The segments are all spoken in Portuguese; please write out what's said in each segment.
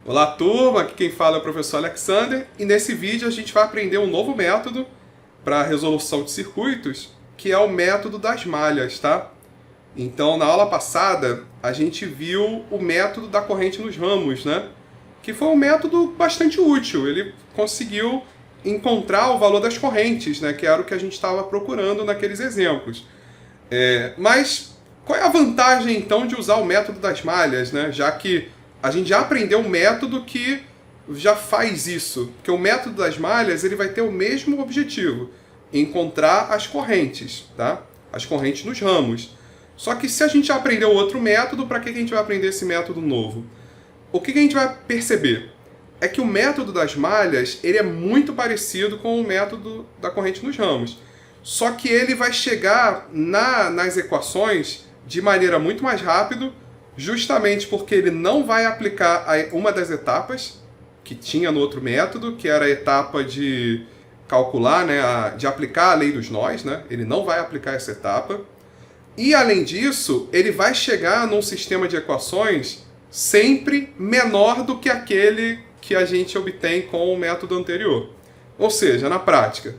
Olá, turma! Aqui quem fala é o professor Alexander e nesse vídeo a gente vai aprender um novo método para resolução de circuitos, que é o método das malhas, tá? Então, na aula passada, a gente viu o método da corrente nos ramos, né? Que foi um método bastante útil. Ele conseguiu encontrar o valor das correntes, né? Que era o que a gente estava procurando naqueles exemplos. Mas qual é a vantagem, então, de usar o método das malhas, né? Já que a gente já aprendeu um método que já faz isso. Porque o método das malhas ele vai ter o mesmo objetivo, encontrar as correntes, tá? As correntes nos ramos. Só que se a gente já aprendeu outro método, para que a gente vai aprender esse método novo? O que a gente vai perceber? É que o método das malhas ele é muito parecido com o método da corrente nos ramos. Só que ele vai chegar nas equações de maneira muito mais rápido, justamente porque ele não vai aplicar uma das etapas que tinha no outro método, que era a etapa de calcular, né, de aplicar a lei dos nós, né? Ele não vai aplicar essa etapa. E além disso, ele vai chegar num sistema de equações sempre menor do que aquele que a gente obtém com o método anterior. Ou seja, na prática,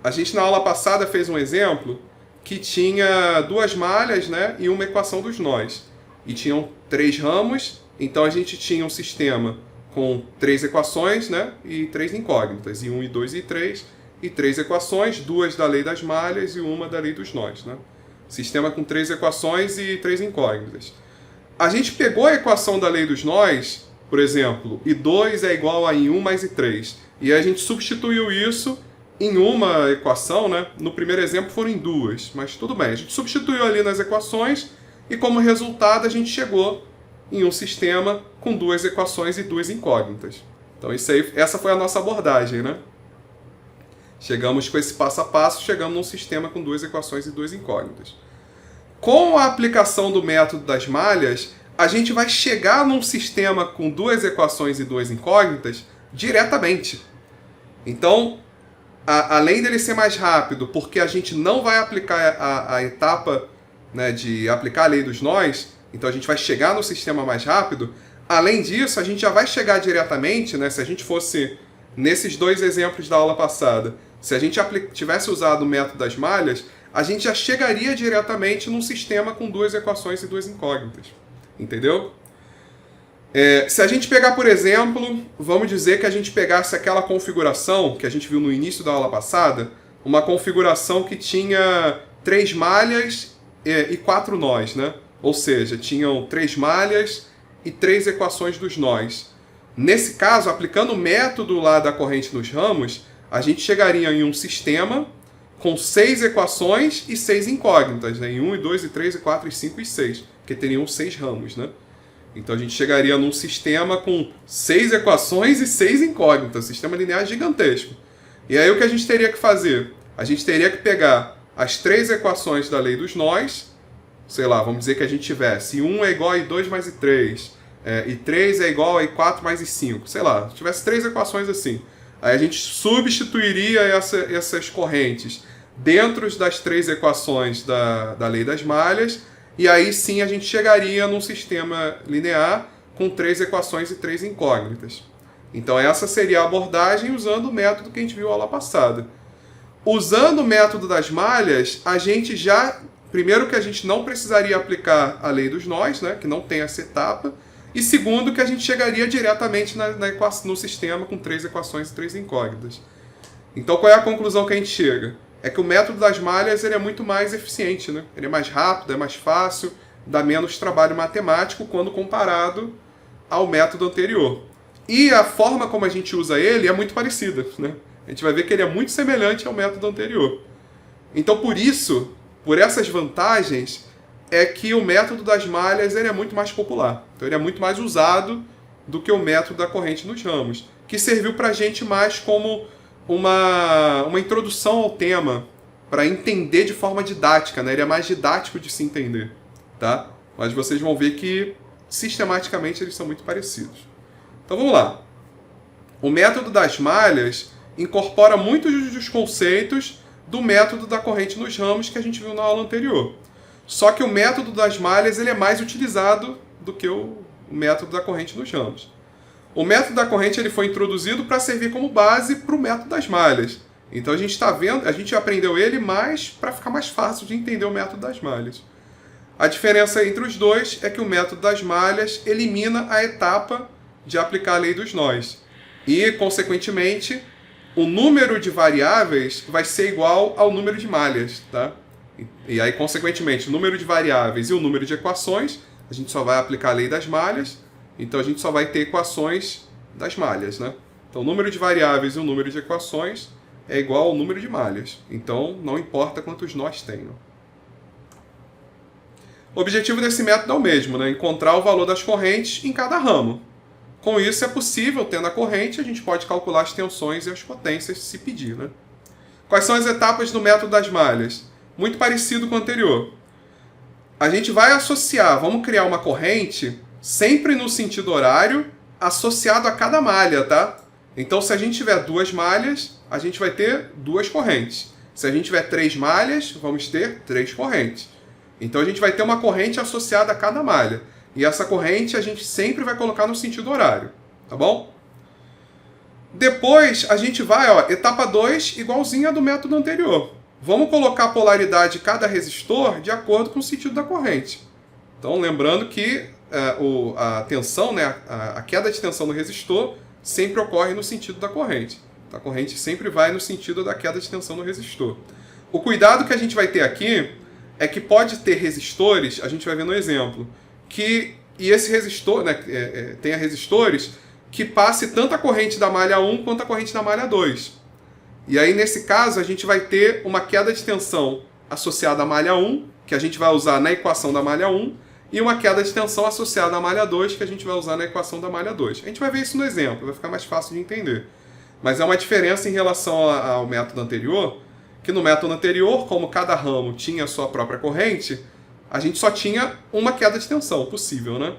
a gente na aula passada fez um exemplo que tinha duas malhas, né, e uma equação dos nós. E tinham três ramos, então a gente tinha um sistema com três equações, né, e três incógnitas, e 1, e 2 e 3, e três equações, duas da lei das malhas e uma da lei dos nós, né? Sistema com três equações e três incógnitas. A gente pegou a equação da lei dos nós, por exemplo, I2 é igual a I1 mais I3, e a gente substituiu isso em uma equação, né? No primeiro exemplo foram em duas, mas tudo bem. A gente substituiu ali nas equações e como resultado a gente chegou em um sistema com duas equações e duas incógnitas. Então essa foi a nossa abordagem, né? Chegamos com esse passo a passo, chegamos num sistema com duas equações e duas incógnitas. Com a aplicação do método das malhas, a gente vai chegar num sistema com duas equações e duas incógnitas diretamente. Então, além dele ser mais rápido, porque a gente não vai aplicar a etapa, né, de aplicar a lei dos nós, então a gente vai chegar no sistema mais rápido. Além disso, a gente já vai chegar diretamente, né, se a gente fosse nesses dois exemplos da aula passada, se a gente tivesse usado o método das malhas, a gente já chegaria diretamente num sistema com duas equações e duas incógnitas. Entendeu? Se a gente pegar, por exemplo, vamos dizer que a gente pegasse aquela configuração que a gente viu no início da aula passada, uma configuração que tinha três malhas e quatro nós, né? Ou seja, tinham três malhas e três equações dos nós. Nesse caso, aplicando o método lá da corrente nos ramos, a gente chegaria em um sistema com seis equações e seis incógnitas, né? Em 1, e 2, e 3, e 4, e 5 e 6, porque teriam seis ramos, né? Então a gente chegaria num sistema com seis equações e seis incógnitas, sistema linear gigantesco. E aí o que a gente teria que fazer? A gente teria que pegar as três equações da lei dos nós, sei lá, vamos dizer que a gente tivesse 1 é igual a I2 mais I3, e 3 é igual a I4 mais I5, sei lá, se tivesse três equações assim. Aí a gente substituiria essas correntes dentro das três equações da lei das malhas, e aí sim a gente chegaria num sistema linear com três equações e três incógnitas. Então essa seria a abordagem usando o método que a gente viu na aula passada. Usando o método das malhas, a gente já... Primeiro que a gente não precisaria aplicar a lei dos nós, né, que não tem essa etapa. E segundo que a gente chegaria diretamente no sistema com três equações e três incógnitas. Então qual é a conclusão que a gente chega? É que o método das malhas ele é muito mais eficiente, né? Ele é mais rápido, é mais fácil, dá menos trabalho matemático quando comparado ao método anterior. E a forma como a gente usa ele é muito parecida, né? A gente vai ver que ele é muito semelhante ao método anterior. Então por isso, por essas vantagens, é que o método das malhas ele é muito mais popular. Então ele é muito mais usado do que o método da corrente nos ramos, que serviu para a gente mais como uma introdução ao tema, para entender de forma didática, né? Ele é mais didático de se entender, tá? Mas vocês vão ver que sistematicamente eles são muito parecidos. Então vamos lá. O método das malhas incorpora muitos dos conceitos do método da corrente nos ramos que a gente viu na aula anterior. Só que o método das malhas ele é mais utilizado do que o método da corrente nos ramos. O método da corrente ele foi introduzido para servir como base para o método das malhas. Então a gente está vendo, a gente aprendeu ele mais para ficar mais fácil de entender o método das malhas. A diferença entre os dois é que o método das malhas elimina a etapa de aplicar a lei dos nós. E, consequentemente, o número de variáveis vai ser igual ao número de malhas, tá? E aí, consequentemente, o número de variáveis e o número de equações, a gente só vai aplicar a lei das malhas, então a gente só vai ter equações das malhas, né? Então, o número de variáveis e o número de equações é igual ao número de malhas. Então, não importa quantos nós tenham. O objetivo desse método é o mesmo, né? Encontrar o valor das correntes em cada ramo. Com isso é possível, tendo a corrente, a gente pode calcular as tensões e as potências se pedir, né? Quais são as etapas do método das malhas? Muito parecido com o anterior. A gente vai associar, vamos criar uma corrente sempre no sentido horário, associado a cada malha, tá? Então, se a gente tiver 2 malhas, a gente vai ter 2 correntes. Se a gente tiver 3 malhas, vamos ter 3 correntes. Então, a gente vai ter uma corrente associada a cada malha. E essa corrente a gente sempre vai colocar no sentido horário, tá bom? Depois, a gente vai, ó, etapa 2, igualzinha do método anterior. Vamos colocar a polaridade de cada resistor de acordo com o sentido da corrente. Então, lembrando que a tensão, né, a queda de tensão no resistor sempre ocorre no sentido da corrente. A corrente sempre vai no sentido da queda de tensão no resistor. O cuidado que a gente vai ter aqui é que pode ter resistores, a gente vai ver no exemplo, e esse resistor, né, tenha resistores que passe tanto a corrente da malha 1 quanto a corrente da malha 2. E aí, nesse caso, a gente vai ter uma queda de tensão associada à malha 1, que a gente vai usar na equação da malha 1, e uma queda de tensão associada à malha 2, que a gente vai usar na equação da malha 2. A gente vai ver isso no exemplo, vai ficar mais fácil de entender. Mas é uma diferença em relação ao método anterior, que no método anterior, como cada ramo tinha a sua própria corrente, a gente só tinha uma queda de tensão possível, né?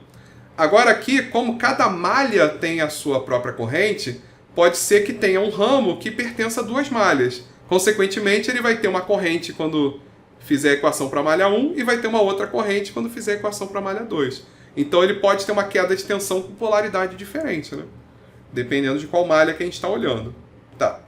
Agora aqui, como cada malha tem a sua própria corrente, pode ser que tenha um ramo que pertença a 2 malhas. Consequentemente, ele vai ter uma corrente quando fizer a equação para a malha 1 e vai ter uma outra corrente quando fizer a equação para a malha 2. Então ele pode ter uma queda de tensão com polaridade diferente, né? Dependendo de qual malha que a gente está olhando. Tá.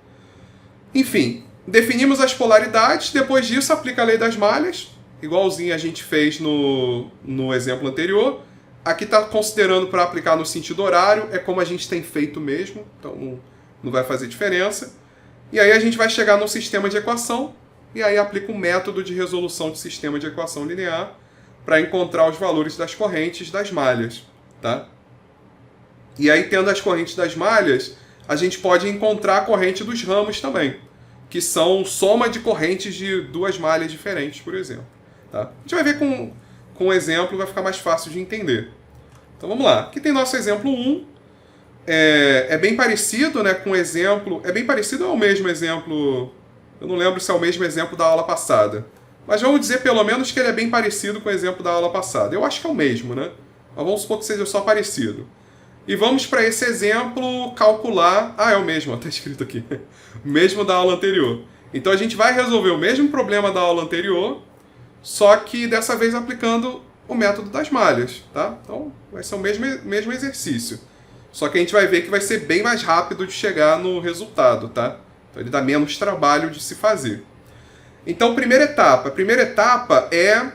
Enfim, definimos as polaridades, depois disso aplica a lei das malhas, igualzinho a gente fez no exemplo anterior. Aqui está considerando para aplicar no sentido horário, é como a gente tem feito mesmo, então não vai fazer diferença. E aí a gente vai chegar no sistema de equação, e aí aplica um método de resolução de sistema de equação linear para encontrar os valores das correntes das malhas, tá? E aí, tendo as correntes das malhas, a gente pode encontrar a corrente dos ramos também, que são soma de correntes de 2 malhas diferentes, por exemplo. Tá? A gente vai ver com um exemplo, vai ficar mais fácil de entender. Então vamos lá. Aqui tem nosso exemplo 1. É bem parecido, né, com o exemplo... É bem parecido ou é o mesmo exemplo... Eu não lembro se é o mesmo exemplo da aula passada. Mas vamos dizer pelo menos que ele é bem parecido com o exemplo da aula passada. Eu acho que é o mesmo, né? Mas vamos supor que seja só parecido. E vamos para esse exemplo calcular... Ah, é o mesmo, está escrito aqui. O mesmo da aula anterior. Então a gente vai resolver o mesmo problema da aula anterior, só que dessa vez aplicando o método das malhas, tá? Então vai ser o mesmo exercício. Só que a gente vai ver que vai ser bem mais rápido de chegar no resultado, tá? Então ele dá menos trabalho de se fazer. Então, primeira etapa. A primeira etapa é,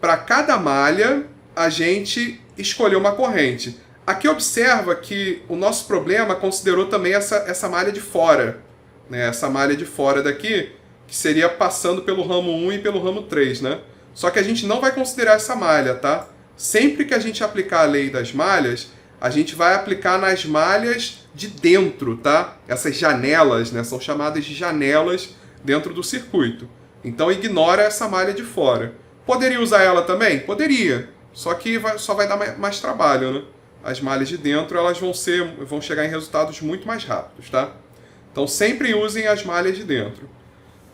para cada malha, a gente escolher uma corrente. Aqui observa que o nosso problema considerou também essa malha de fora. Né? Essa malha de fora daqui, que seria passando pelo ramo 1 e pelo ramo 3, né? Só que a gente não vai considerar essa malha, tá? Sempre que a gente aplicar a lei das malhas, a gente vai aplicar nas malhas de dentro, tá? Essas janelas, né? São chamadas de janelas dentro do circuito. Então ignora essa malha de fora. Poderia usar ela também? Poderia. Só que só vai dar mais trabalho, né? As malhas de dentro elas vão chegar em resultados muito mais rápidos, tá? Então sempre usem as malhas de dentro.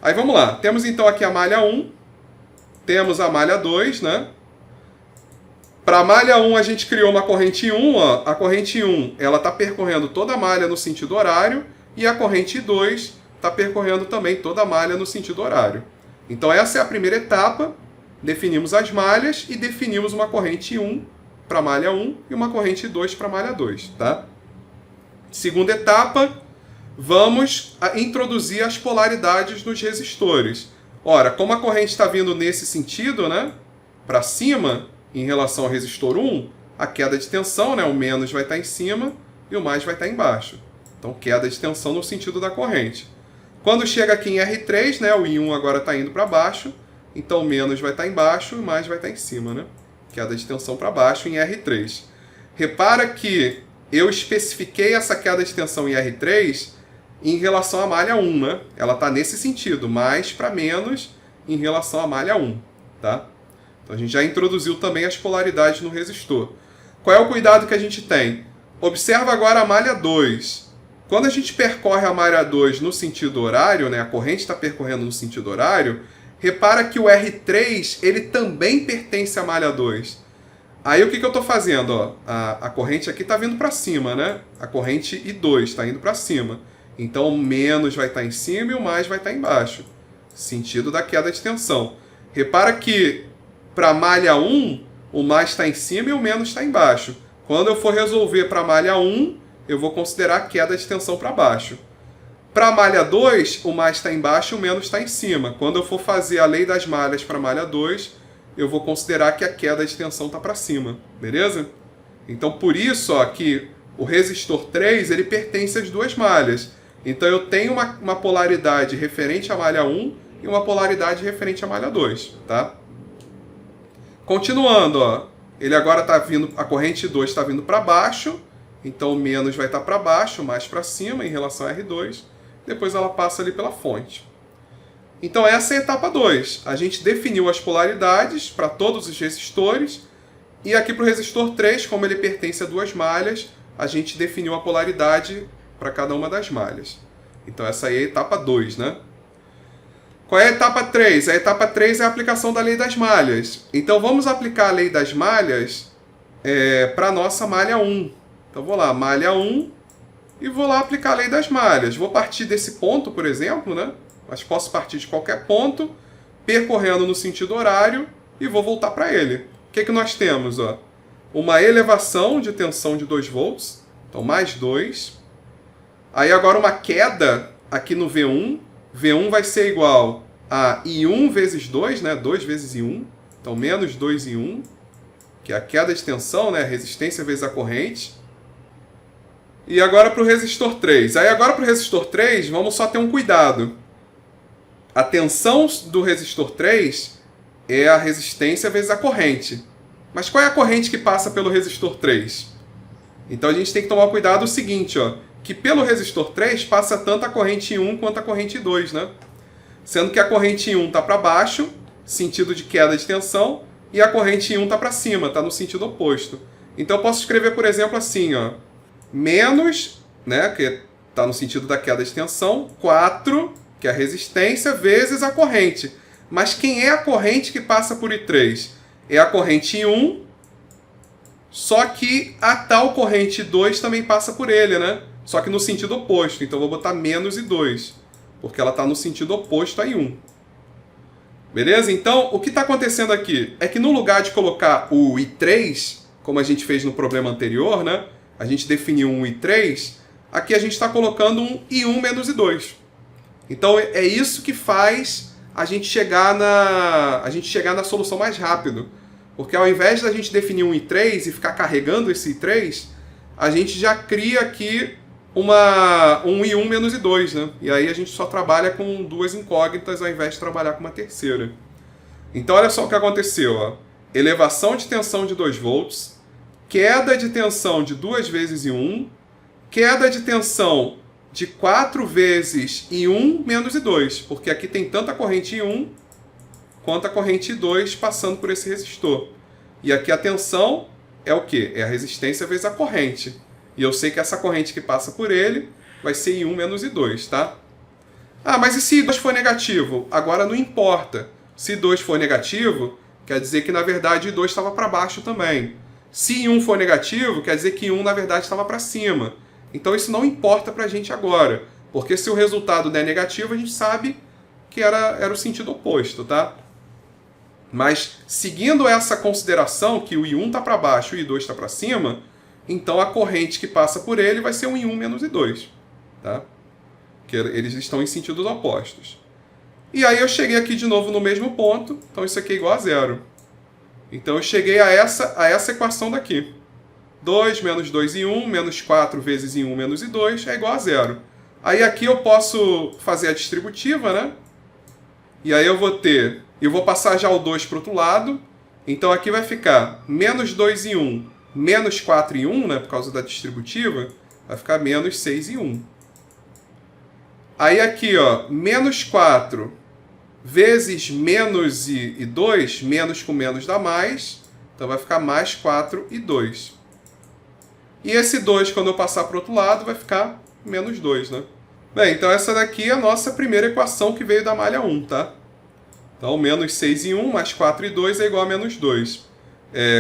Aí vamos lá. Temos então aqui a malha 1. Temos a malha 2, né? Para a malha 1 a gente criou uma corrente 1. Ó. A corrente 1 está percorrendo toda a malha no sentido horário. E a corrente 2 está percorrendo também toda a malha no sentido horário. Então essa é a primeira etapa. Definimos as malhas e definimos uma corrente 1 para a malha 1 e uma corrente 2 para a malha 2. Tá? Segunda etapa, vamos introduzir as polaridades nos resistores. Ora, como a corrente está vindo nesse sentido, né, para cima, em relação ao resistor 1, a queda de tensão, né, o menos vai estar em cima e o mais vai estar embaixo. Então, queda de tensão no sentido da corrente. Quando chega aqui em R3, né, o I1 agora está indo para baixo, então o menos vai estar embaixo e o mais vai estar em cima, né? Queda de tensão para baixo em R3. Repara que eu especifiquei essa queda de tensão em R3 em relação à malha 1, né? Ela está nesse sentido, mais para menos em relação à malha 1, tá? Então a gente já introduziu também as polaridades no resistor. Qual é o cuidado que a gente tem? Observa agora a malha 2. Quando a gente percorre a malha 2 no sentido horário, né, a corrente está percorrendo no sentido horário, repara que o R3 ele também pertence à malha 2. Aí o que eu estou fazendo? Ó? A corrente aqui está vindo para cima, né? A corrente I2 está indo para cima. Então o menos vai estar em cima e o mais vai estar embaixo. Sentido da queda de tensão. Repara que para a malha 1, o mais está em cima e o menos está embaixo. Quando eu for resolver para a malha 1, eu vou considerar a queda de tensão para baixo. Para a malha 2, o mais está embaixo e o menos está em cima. Quando eu for fazer a lei das malhas para a malha 2, eu vou considerar que a queda de tensão está para cima. Beleza? Então, por isso ó, que o resistor 3 ele pertence às duas malhas. Então, eu tenho uma polaridade referente à malha 1 e uma polaridade referente à malha 2. Tá? Continuando, ó, ele agora está vindo, a corrente 2 está vindo para baixo. Então, o menos vai estar para baixo, mais para cima em relação a R2. Depois ela passa ali pela fonte. Então, essa é a etapa 2. A gente definiu as polaridades para todos os resistores. E aqui para o resistor 3, como ele pertence a duas malhas, a gente definiu a polaridade para cada uma das malhas. Então, essa aí é a etapa 2, né? Qual é a etapa 3? A etapa 3 é a aplicação da lei das malhas. Então, vamos aplicar a lei das malhas para a nossa malha 1. Então, vou lá, malha 1, e vou lá aplicar a lei das malhas. Vou partir desse ponto, por exemplo, né? Mas posso partir de qualquer ponto, percorrendo no sentido horário, e vou voltar para ele. O que nós temos? Ó? Uma elevação de tensão de 2 volts, então mais 2. Aí agora uma queda aqui no V1. V1 vai ser igual a I1 vezes 2, né? 2 vezes I1, então menos 2 I1, que é a queda de tensão, né? Resistência vezes a corrente. E agora para o resistor 3. Aí agora para o resistor 3, vamos só ter um cuidado. A tensão do resistor 3 é a resistência vezes a corrente. Mas qual é a corrente que passa pelo resistor 3? Então a gente tem que tomar cuidado o seguinte, ó, que pelo resistor 3 passa tanto a corrente 1 quanto a corrente 2, né? Sendo que a corrente 1 está para baixo, sentido de queda de tensão, e a corrente 1 está para cima, está no sentido oposto. Então eu posso escrever, por exemplo, assim, ó, menos, né, que está no sentido da queda de tensão, 4, que é a resistência, vezes a corrente. Mas quem é a corrente que passa por I3? É a corrente I1, só que a tal corrente I2 também passa por ele, né? Só que no sentido oposto. Então eu vou botar menos I2, porque ela está no sentido oposto a I1. Beleza? Então, o que está acontecendo aqui é que no lugar de colocar o I3, como a gente fez no problema anterior, né? A gente definiu um I3, aqui a gente está colocando um I1 menos I2. Então é isso que faz a gente chegar na solução mais rápido. Porque ao invés da gente definir um I3 e ficar carregando esse I3, a gente já cria aqui um I1 menos I2, né? E aí a gente só trabalha com duas incógnitas ao invés de trabalhar com uma terceira. Então olha só o que aconteceu. Ó. Elevação de tensão de 2 volts, queda de tensão de 2 vezes I1, queda de tensão de 4 vezes I1 menos I2, porque aqui tem tanto a corrente I1 quanto a corrente I2 passando por esse resistor. E aqui a tensão é o quê? É a resistência vezes a corrente. E eu sei que essa corrente que passa por ele vai ser I1 menos I2, tá? Ah, mas e se I2 for negativo? Agora não importa. Se I2 for negativo, quer dizer que na verdade I2 estava para baixo também. Se I1 for negativo, quer dizer que I1 na verdade estava para cima. Então isso não importa para a gente agora, porque se o resultado der negativo, a gente sabe que era o sentido oposto, tá? Mas seguindo essa consideração que o I1 está para baixo e o I2 está para cima, então a corrente que passa por ele vai ser um I1 menos I2. Tá? Que eles estão em sentidos opostos. E aí eu cheguei aqui de novo no mesmo ponto, então isso aqui é igual a zero. Então eu cheguei a essa equação daqui. 2 menos 2I1 menos 4 vezes I1 menos I2 é igual a zero. Aí aqui eu posso fazer a distributiva, né? E aí eu vou passar já o 2 para o outro lado. Então aqui vai ficar menos 2I1 menos 4I1, né? Por causa da distributiva, vai ficar menos 6I1. Aí aqui, ó, menos 4 vezes menos I2, menos com menos dá mais, então vai ficar mais 4I2. E esse 2, quando eu passar para o outro lado, vai ficar menos 2, né? Bem, então essa daqui é a nossa primeira equação que veio da malha 1, tá? Então, menos 6I1 mais 4I2 é igual a menos 2.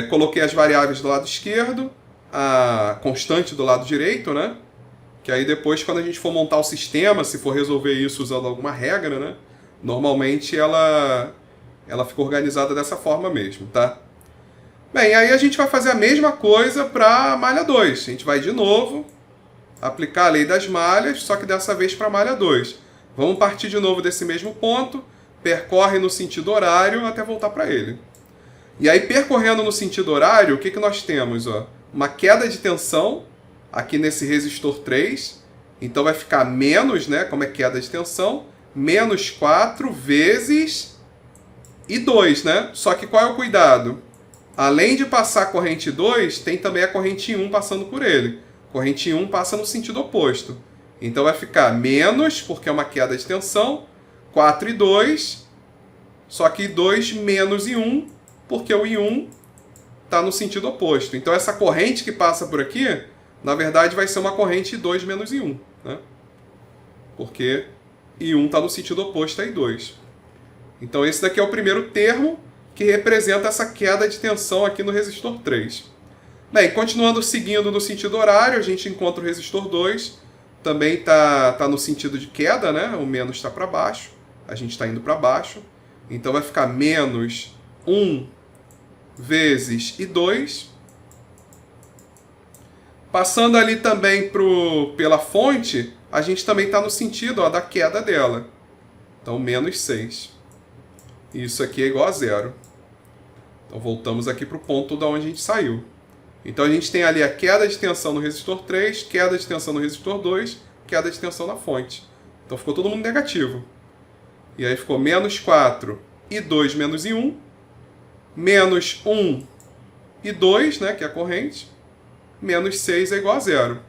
Coloquei as variáveis do lado esquerdo, a constante do lado direito, né? Que aí depois, quando a gente for montar o sistema, se for resolver isso usando alguma regra, né? Normalmente ela fica organizada dessa forma mesmo, tá? Bem, aí a gente vai fazer a mesma coisa para a malha 2. A gente vai de novo aplicar a lei das malhas, só que dessa vez para a malha 2. Vamos partir de novo desse mesmo ponto, percorre no sentido horário até voltar para ele. E aí, percorrendo no sentido horário, o que nós temos? Ó? Uma queda de tensão aqui nesse resistor 3. Então vai ficar menos, né, como é queda de tensão, menos 4 vezes I2, né? Só que qual é o cuidado? Além de passar a corrente 2, tem também a corrente 1 passando por ele. Corrente 1 passa no sentido oposto. Então vai ficar menos, porque é uma queda de tensão, 4 I2, só que I2 menos I1, porque o I1 está no sentido oposto. Então essa corrente que passa por aqui, na verdade vai ser uma corrente I2 menos I1, né? Porque I1 está no sentido oposto a I2. Então esse daqui é o primeiro termo que representa essa queda de tensão aqui no resistor 3. Bem, continuando seguindo no sentido horário, a gente encontra o resistor 2, também está no sentido de queda, né? O menos está para baixo, a gente está indo para baixo. Então vai ficar menos 1 vezes I2. Passando ali também pela fonte, a gente também está no sentido, ó, da queda dela. Então, menos 6. Isso aqui é igual a zero. Então, voltamos aqui para o ponto da onde a gente saiu. Então, a gente tem ali a queda de tensão no resistor 3, queda de tensão no resistor 2, queda de tensão na fonte. Então, ficou todo mundo negativo. E aí ficou menos 4 e 2 menos I1, menos 1 e 2, né, que é a corrente, menos 6 é igual a zero.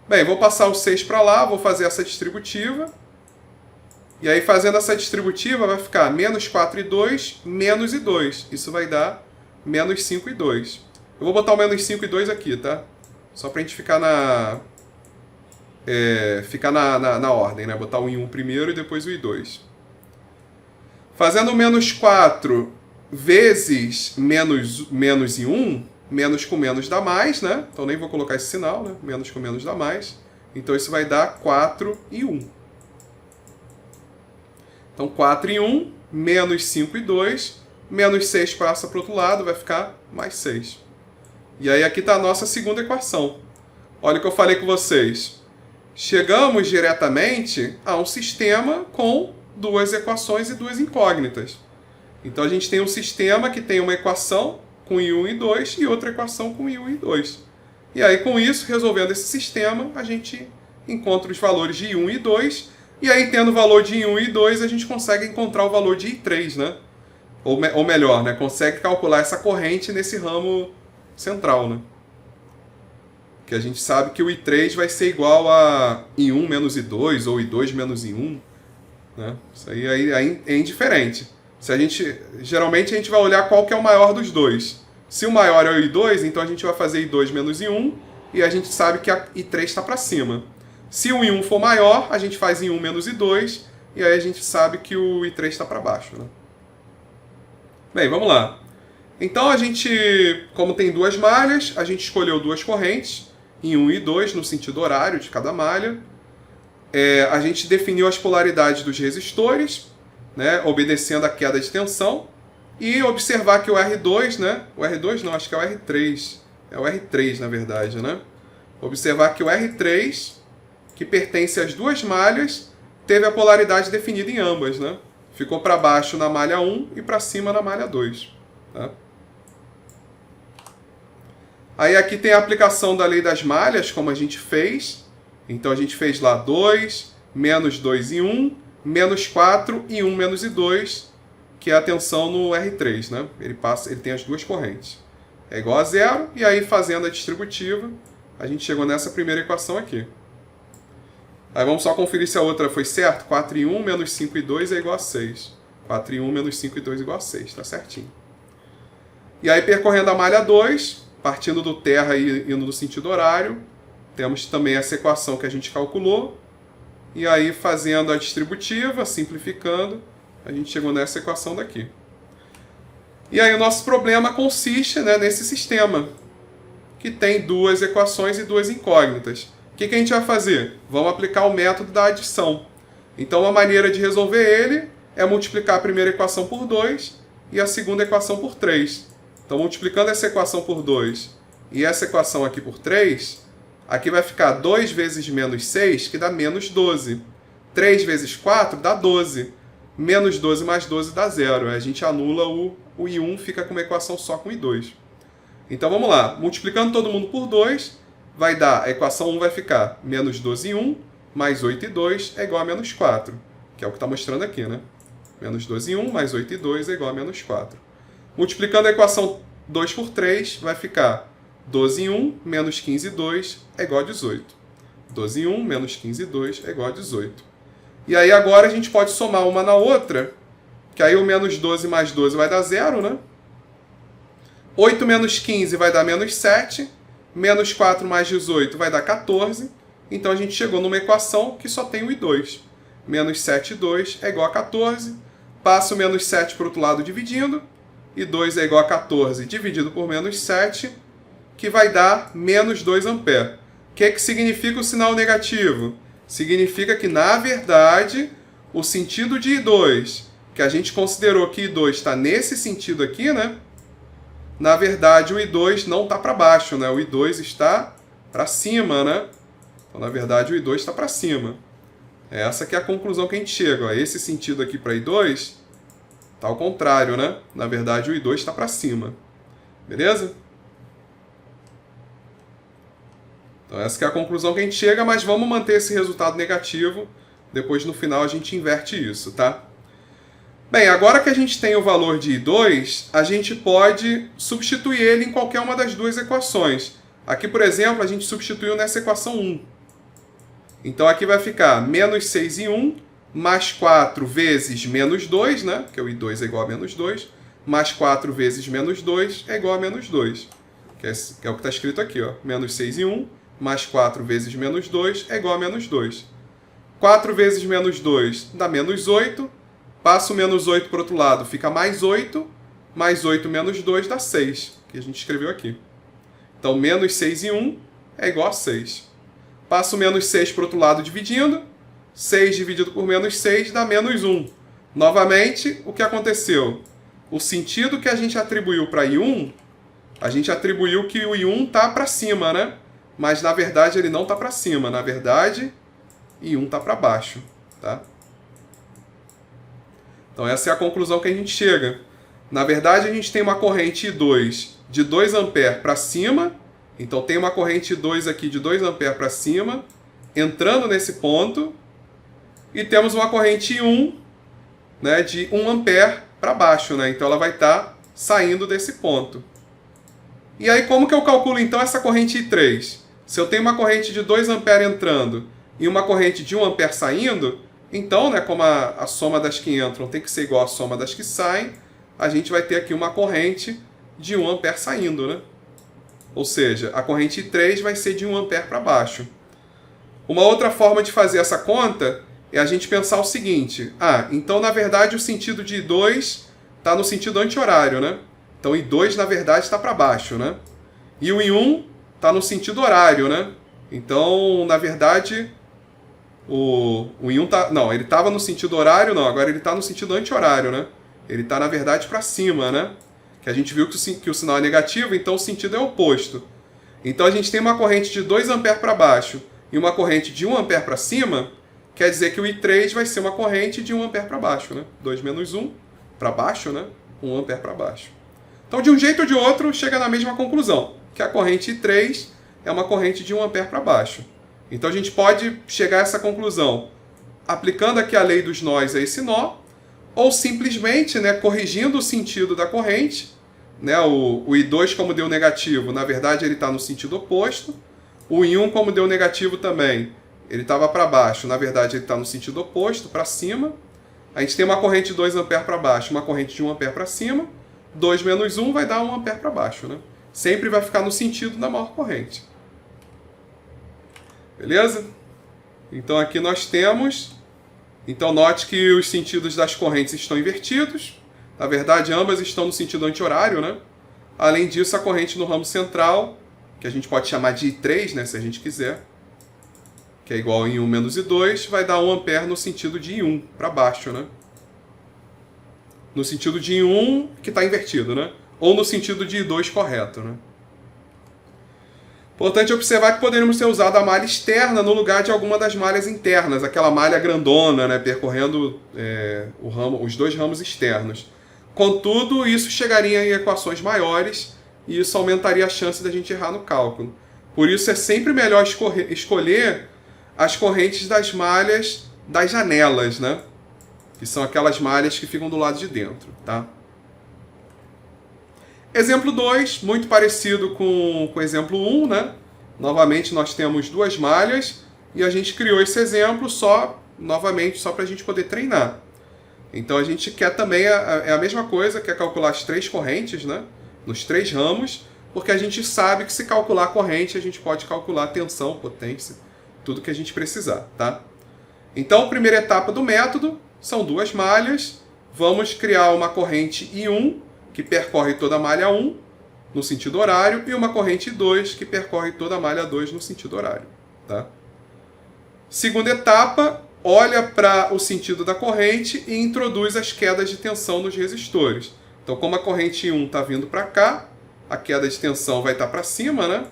Bem, vou passar o 6 para lá, vou fazer essa distributiva. E aí, fazendo essa distributiva, vai ficar menos 4 e 2, menos e 2. Isso vai dar menos 5 e 2. Eu vou botar o menos 5 e 2 aqui, tá? Só para a gente ficar na ordem, né? Botar o I1 primeiro e depois o I2. Fazendo o menos 4 vezes menos I1, menos com menos dá mais, né? Então nem vou colocar esse sinal, né? Menos com menos dá mais. Então isso vai dar 4 e 1. Então 4 e 1, menos 5 e 2, menos 6 passa para o outro lado, vai ficar mais 6. E aí aqui está a nossa segunda equação. Olha o que eu falei com vocês. Chegamos diretamente a um sistema com duas equações e duas incógnitas. Então a gente tem um sistema que tem uma equação com I1 e I2 e outra equação com I1 e I2. E aí com isso, resolvendo esse sistema, a gente encontra os valores de I1 e I2. E aí tendo o valor de I1 e I2, a gente consegue encontrar o valor de I3, né? Ou melhor, né? Consegue calcular essa corrente nesse ramo central, né? Que a gente sabe que o I3 vai ser igual a I1 menos I2 ou I2 menos I1. Né? Isso aí é indiferente. Geralmente a gente vai olhar qual que é o maior dos dois. Se o maior é o I2, então a gente vai fazer I2 menos I1 e a gente sabe que a I3 está para cima. Se o I1 for maior, a gente faz I1 menos I2 e aí a gente sabe que o I3 está para baixo. Né? Bem, vamos lá. Então a gente, como tem duas malhas, a gente escolheu duas correntes, I1 e I2 no sentido horário de cada malha. A gente definiu as polaridades dos resistores, né, obedecendo a queda de tensão, e observar que o R2, né, o R2 não, acho que é o R3, É o R3, na verdade, né? Observar que o R3, que pertence às duas malhas, teve a polaridade definida em ambas, né? Ficou para baixo na malha 1 e para cima na malha 2. Tá? Aí aqui tem a aplicação da lei das malhas, como a gente fez. Então a gente fez lá 2, menos 2 e 1, menos 4 e 1 menos e 2, que é a tensão no R3, né? Ele tem as duas correntes. É igual a zero, e aí fazendo a distributiva, a gente chegou nessa primeira equação aqui. Aí vamos só conferir se a outra foi certo. 4 e 1 menos 5 e 2 é igual a 6. 4 e 1 menos 5 e 2 é igual a 6, tá certinho. E aí percorrendo a malha 2, partindo do terra e indo no sentido horário, temos também essa equação que a gente calculou. E aí fazendo a distributiva, simplificando, a gente chegou nessa equação daqui. E aí o nosso problema consiste, né, nesse sistema, que tem duas equações e duas incógnitas. O que a gente vai fazer? Vamos aplicar o método da adição. Então, uma maneira de resolver ele é multiplicar a primeira equação por 2 e a segunda equação por 3. Então, multiplicando essa equação por 2 e essa equação aqui por 3, aqui vai ficar 2 vezes menos 6, que dá menos 12. 3 vezes 4 dá 12. Menos 12 mais 12 dá 0. A gente anula o I1, fica com uma equação só com I2. Então, vamos lá. Multiplicando todo mundo por 2... vai dar, a equação 1 vai ficar menos 12 e 1, mais 8 e 2 é igual a menos 4, que é o que está mostrando aqui, né? Menos 12 e 1, mais 8 e 2 é igual a menos 4. Multiplicando a equação 2 por 3, vai ficar 12 e 1, menos 15 e 2 é igual a 18. 12 e 1, menos 15 e 2 é igual a 18. E aí agora a gente pode somar uma na outra, que aí o menos 12 mais 12 vai dar 0, né? 8 menos 15 vai dar menos 7, menos 4 mais 18 vai dar 14. Então a gente chegou numa equação que só tem o I2. Menos 7 e 2 é igual a 14. Passa o menos 7 para o outro lado dividindo. E 2 é igual a 14 dividido por menos 7, que vai dar menos 2 ampere. O que significa o sinal negativo? Significa que, na verdade, o sentido de I2, que a gente considerou que I2 está nesse sentido aqui, né? Na verdade, o I2 não está para baixo, né? O I2 está para cima, né? Então, na verdade, o I2 está para cima. Essa que é a conclusão que a gente chega. Ó. Esse sentido aqui para I2 está ao contrário, né? Na verdade, o I2 está para cima. Beleza? Então, essa que é a conclusão que a gente chega, mas vamos manter esse resultado negativo. Depois, no final, a gente inverte isso, tá? Bem, agora que a gente tem o valor de I2, a gente pode substituir ele em qualquer uma das duas equações. Aqui, por exemplo, a gente substituiu nessa equação 1. Então, aqui vai ficar menos 6 e 1, mais 4 vezes menos 2, né? Porque o I2 é igual a menos 2. Mais 4 vezes menos 2 é igual a menos 2. Que é o que está escrito aqui, ó. Menos 6 e 1, mais 4 vezes menos 2 é igual a menos 2. 4 vezes menos 2 dá menos 8. Passa o menos 8 para o outro lado, fica mais 8. Mais 8 menos 2 dá 6, que a gente escreveu aqui. Então, menos 6 e 1 é igual a 6. Passa o menos 6 para o outro lado dividindo. 6 dividido por menos 6 dá menos 1. Novamente, o que aconteceu? O sentido que a gente atribuiu para I1, a gente atribuiu que o I1 está para cima, né? Mas, na verdade, ele não está para cima. Na verdade, I1 está para baixo, tá? Então, essa é a conclusão que a gente chega. Na verdade, a gente tem uma corrente I2 de 2 ampere para cima. Então, tem uma corrente I2 aqui de 2 ampere para cima, entrando nesse ponto. E temos uma corrente I1, né, de 1 ampere para baixo. Né? Então, ela vai estar saindo desse ponto. E aí, como que eu calculo, então, essa corrente I3? Se eu tenho uma corrente de 2 ampere entrando e uma corrente de 1 ampere saindo... Então, né, como a soma das que entram tem que ser igual à soma das que saem, a gente vai ter aqui uma corrente de 1 ampere saindo, né? Ou seja, a corrente I3 vai ser de 1 ampere para baixo. Uma outra forma de fazer essa conta é a gente pensar o seguinte. Então, na verdade, o sentido de I2 está no sentido anti-horário, né? Então, I2, na verdade, está para baixo, né? E o I1 está no sentido horário, né? Então, na verdade... O I1 tá... Não, ele estava no sentido horário, não. Agora ele está no sentido anti-horário, né? Ele está, na verdade, para cima, né? Que a gente viu que o sinal é negativo, então o sentido é oposto. Então a gente tem uma corrente de 2 A para baixo e uma corrente de 1 A para cima, quer dizer que o I3 vai ser uma corrente de 1 A para baixo, né? 2 menos 1 para baixo, né? 1 A para baixo. Então, de um jeito ou de outro, chega na mesma conclusão, que a corrente I3 é uma corrente de 1 A para baixo. Então a gente pode chegar a essa conclusão aplicando aqui a lei dos nós a esse nó, ou simplesmente, né, corrigindo o sentido da corrente, né, o I2 como deu negativo, na verdade ele está no sentido oposto, o I1 como deu negativo também, ele estava para baixo, na verdade ele está no sentido oposto, para cima. A gente tem uma corrente de 2 A para baixo, uma corrente de 1 A para cima, 2 menos 1 vai dar 1 A para baixo, né? Sempre vai ficar no sentido da maior corrente. Beleza? Então aqui nós temos... Então note que os sentidos das correntes estão invertidos. Na verdade, ambas estão no sentido anti-horário, né? Além disso, a corrente no ramo central, que a gente pode chamar de I3, né, se a gente quiser, que é igual a I1 menos I2, vai dar 1 A no sentido de I1, para baixo, né? No sentido de I1, que está invertido, né? Ou no sentido de I2 correto, né? Importante observar que poderíamos ter usado a malha externa no lugar de alguma das malhas internas, aquela malha grandona, né, percorrendo os dois ramos externos. Contudo, isso chegaria em equações maiores e isso aumentaria a chance da gente errar no cálculo. Por isso é sempre melhor escolher as correntes das malhas das janelas, né? Que são aquelas malhas que ficam do lado de dentro, tá? Exemplo 2, muito parecido com o exemplo 1, né? Novamente nós temos duas malhas e a gente criou esse exemplo novamente só para a gente poder treinar. Então a gente quer também, é a mesma coisa, quer calcular as 3 correntes, né? Nos 3 ramos, porque a gente sabe que se calcular a corrente, a gente pode calcular a tensão, potência, tudo que a gente precisar, tá? Então a primeira etapa do método são duas malhas, vamos criar uma corrente I1, que percorre toda a malha 1 no sentido horário, e uma corrente 2 que percorre toda a malha 2 no sentido horário. Tá? Segunda etapa, olha para o sentido da corrente e introduz as quedas de tensão nos resistores. Então, como a corrente 1 está vindo para cá, a queda de tensão vai estar para cima, né?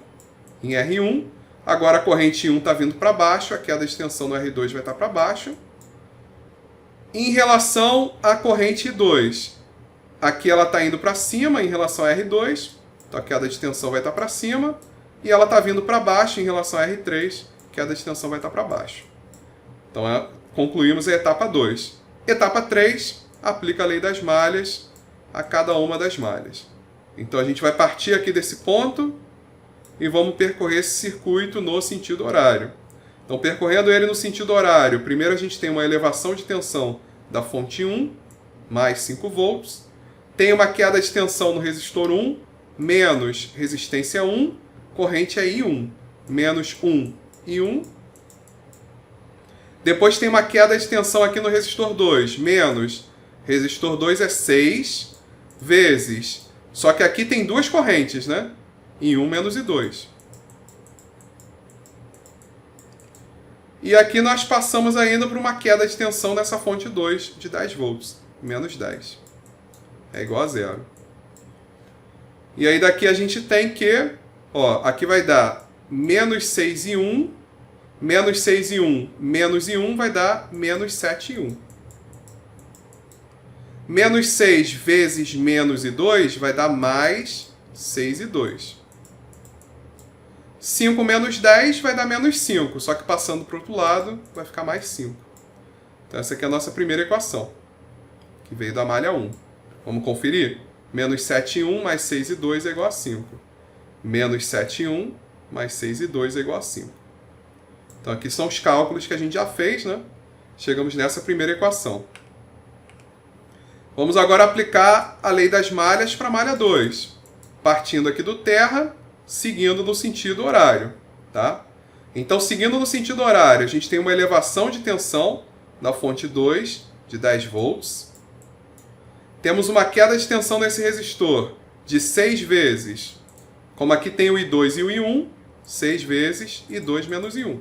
Em R1. Agora a corrente 1 está vindo para baixo, a queda de tensão no R2 vai estar para baixo. Em relação à corrente 2, aqui ela está indo para cima em relação a R2, então a queda de tensão vai estar para cima, e ela está vindo para baixo em relação a R3, a queda de tensão vai estar para baixo. Então concluímos a etapa 2. Etapa 3, aplica a lei das malhas a cada uma das malhas. Então a gente vai partir aqui desse ponto e vamos percorrer esse circuito no sentido horário. Então percorrendo ele no sentido horário, primeiro a gente tem uma elevação de tensão da fonte 1, mais 5 volts, tem uma queda de tensão no resistor 1, menos resistência 1, corrente é I1, menos 1, I1. Depois tem uma queda de tensão aqui no resistor 2, menos resistor 2 é 6, vezes... Só que aqui tem duas correntes, né? I1 menos I2. E aqui nós passamos ainda por uma queda de tensão nessa fonte 2 de 10 volts, menos 10. É igual a zero. E aí daqui a gente tem que, ó, aqui vai dar menos 6 e 1, menos 6 e 1, menos e 1 vai dar menos 7 e 1. Menos 6 vezes menos e 2 vai dar mais 6 e 2. 5 menos 10 vai dar menos 5, só que passando para o outro lado vai ficar mais 5. Então essa aqui é a nossa primeira equação, que veio da malha 1. Vamos conferir? Menos 7 e 1 mais 6 e 2 é igual a 5. Menos 7 e 1 mais 6 e 2 é igual a 5. Então aqui são os cálculos que a gente já fez, né? Chegamos nessa primeira equação. Vamos agora aplicar a lei das malhas para a malha 2. Partindo aqui do terra, seguindo no sentido horário. Tá? Então, seguindo no sentido horário, a gente tem uma elevação de tensão na fonte 2 de 10 volts. Temos uma queda de tensão nesse resistor de 6 vezes, como aqui tem o I2 e o I1, 6 vezes I2 menos I1.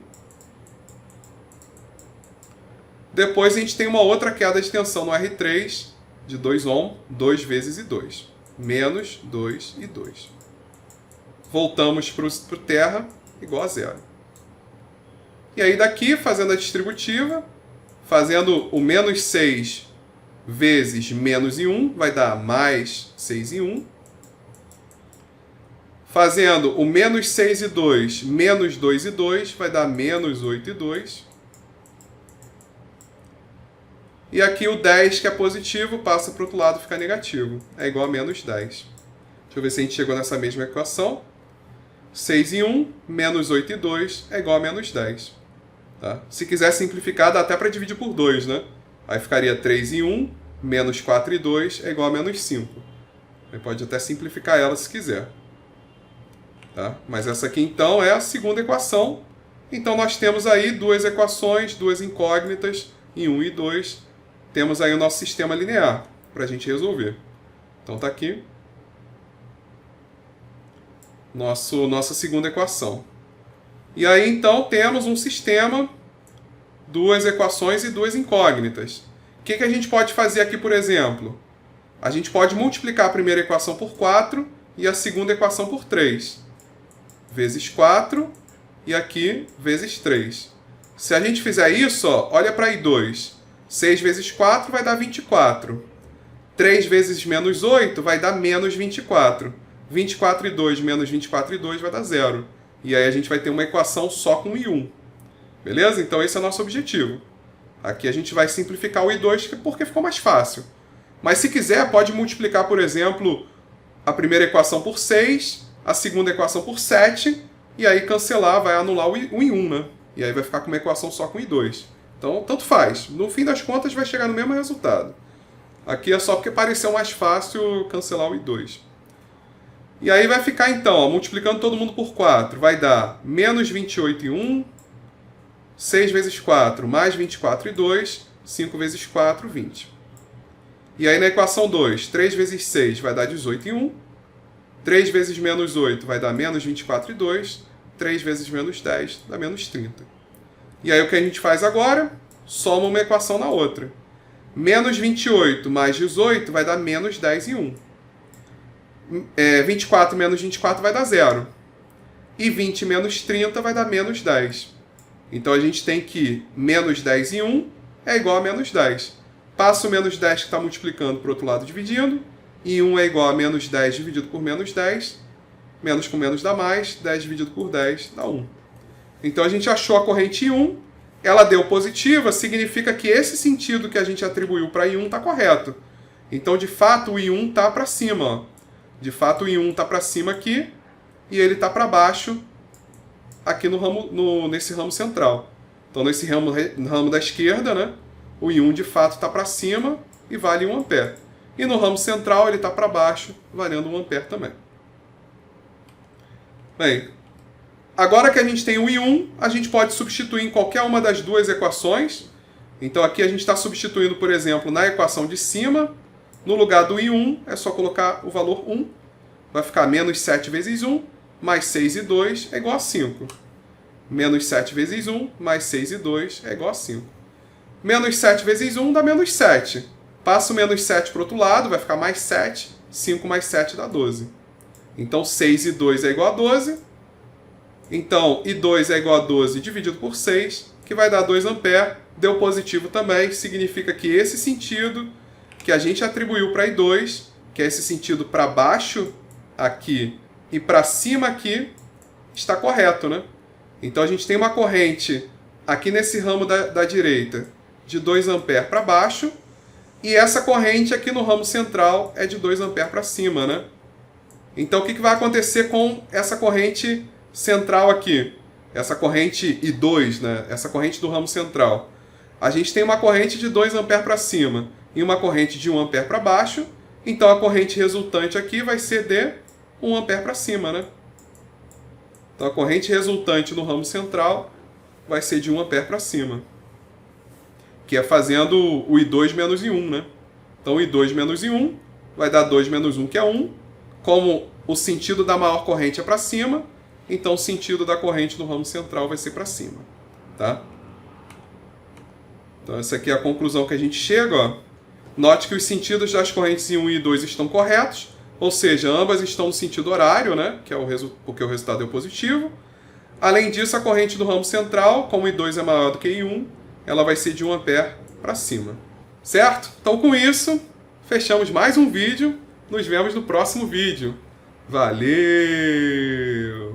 Depois a gente tem uma outra queda de tensão no R3 de 2 ohm, 2 vezes I2, menos 2 e 2. voltamos para o terra igual a zero. E aí daqui, fazendo a distributiva, fazendo o menos 6 vezes menos e 1, vai dar mais 6 e 1. Fazendo o menos 6 e 2, menos 2 e 2, vai dar menos 8 e 2. E aqui o 10, que é positivo, passa para o outro lado e fica negativo. É igual a menos 10. Deixa eu ver se a gente chegou nessa mesma equação. 6 e 1, menos 8 e 2 é igual a menos 10. Tá? Se quiser simplificar, dá até para dividir por 2, né? Aí ficaria 3 e 1, menos 4 e 2 é igual a menos 5. Aí pode até simplificar ela se quiser. Tá? Mas essa aqui, então, é a segunda equação. Então, nós temos aí duas equações, duas incógnitas, em 1 e 2. Temos aí o nosso sistema linear para a gente resolver. Então, está aqui nossa segunda equação. E aí, então, temos um sistema, duas equações e duas incógnitas. O que a gente pode fazer aqui, por exemplo? A gente pode multiplicar a primeira equação por 4 e a segunda equação por 3. Vezes 4 e aqui vezes 3. Se a gente fizer isso, ó, olha para I2. 6 vezes 4 vai dar 24. 3 vezes menos 8 vai dar menos 24. 24 e 2 menos 24 e 2 vai dar 0. E aí a gente vai ter uma equação só com I1. Beleza? Então esse é o nosso objetivo. Aqui a gente vai simplificar o I2 porque ficou mais fácil. Mas se quiser, pode multiplicar, por exemplo, a primeira equação por 6, a segunda equação por 7, e aí cancelar, vai anular o I1, né? E aí vai ficar com uma equação só com I2. Então, tanto faz. No fim das contas, vai chegar no mesmo resultado. Aqui é só porque pareceu mais fácil cancelar o I2. E aí vai ficar, então, ó, multiplicando todo mundo por 4, vai dar menos 28 e 1, 6 vezes 4, mais 24 e 2, 5 vezes 4, 20. E aí na equação 2, 3 vezes 6 vai dar 18 e 1, 3 vezes menos 8 vai dar menos 24 e 2, 3 vezes menos 10 dá menos 30. E aí o que a gente faz agora? Soma uma equação na outra. Menos 28 mais 18 vai dar menos 10 e 1. 24 menos 24 vai dar 0. E 20 menos 30 vai dar menos 10. Então a gente tem que menos 10 e 1 é igual a menos 10. Passa o menos 10 que está multiplicando para o outro lado dividindo. E 1 é igual a menos 10 dividido por menos 10. Menos com menos dá mais. 10 dividido por 10 dá 1. Então a gente achou a corrente I1. Ela deu positiva, significa que esse sentido que a gente atribuiu para I1 está correto. Então, de fato, o I1 está para cima. Ó. De fato, o I1 está para cima aqui e ele está para baixo aqui nesse ramo central. Então, nesse ramo da esquerda, né, o I1 de fato está para cima e vale 1 ampere. E no ramo central ele está para baixo, valendo 1 ampere também. Bem, agora que a gente tem o I1, a gente pode substituir em qualquer uma das duas equações. Então aqui a gente está substituindo, por exemplo, na equação de cima. No lugar do I1, é só colocar o valor 1. Vai ficar menos 7 vezes 1, mais 6 e 2 é igual a 5. Menos 7 vezes 1, mais 6 e 2 é igual a 5. Menos 7 vezes 1 dá menos 7. Passa o menos 7 para o outro lado, vai ficar mais 7. 5 mais 7 dá 12. Então 6 e 2 é igual a 12. Então, I2 é igual a 12 dividido por 6, que vai dar 2 ampere. Deu positivo também, significa que esse sentido que a gente atribuiu para I2, que é esse sentido para baixo aqui e para cima aqui, está correto, né? Então a gente tem uma corrente aqui nesse ramo da direita de 2 ampere para baixo, e essa corrente aqui no ramo central é de 2 ampere para cima, né? Então o que vai acontecer com essa corrente central aqui? Essa corrente I2, né? Essa corrente do ramo central. A gente tem uma corrente de 2 ampere para cima e uma corrente de 1 ampere para baixo. Então a corrente resultante aqui vai ser de 1 ampere para cima, né? Então a corrente resultante no ramo central vai ser de 1 ampere para cima. Que é fazendo o I2 menos I1, né? Então I2 menos I1 vai dar 2 menos 1, que é 1. Como o sentido da maior corrente é para cima, então o sentido da corrente no ramo central vai ser para cima. Tá? Então essa aqui é a conclusão que a gente chega. Ó. Note que os sentidos das correntes I1 e I2 estão corretos. ou seja, ambas estão no sentido horário, né? Que é porque o resultado é positivo. Além disso, a corrente do ramo central, como I2 é maior do que I1, ela vai ser de 1 ampere para cima. Certo? Então, com isso, fechamos mais um vídeo. Nos vemos no próximo vídeo. Valeu!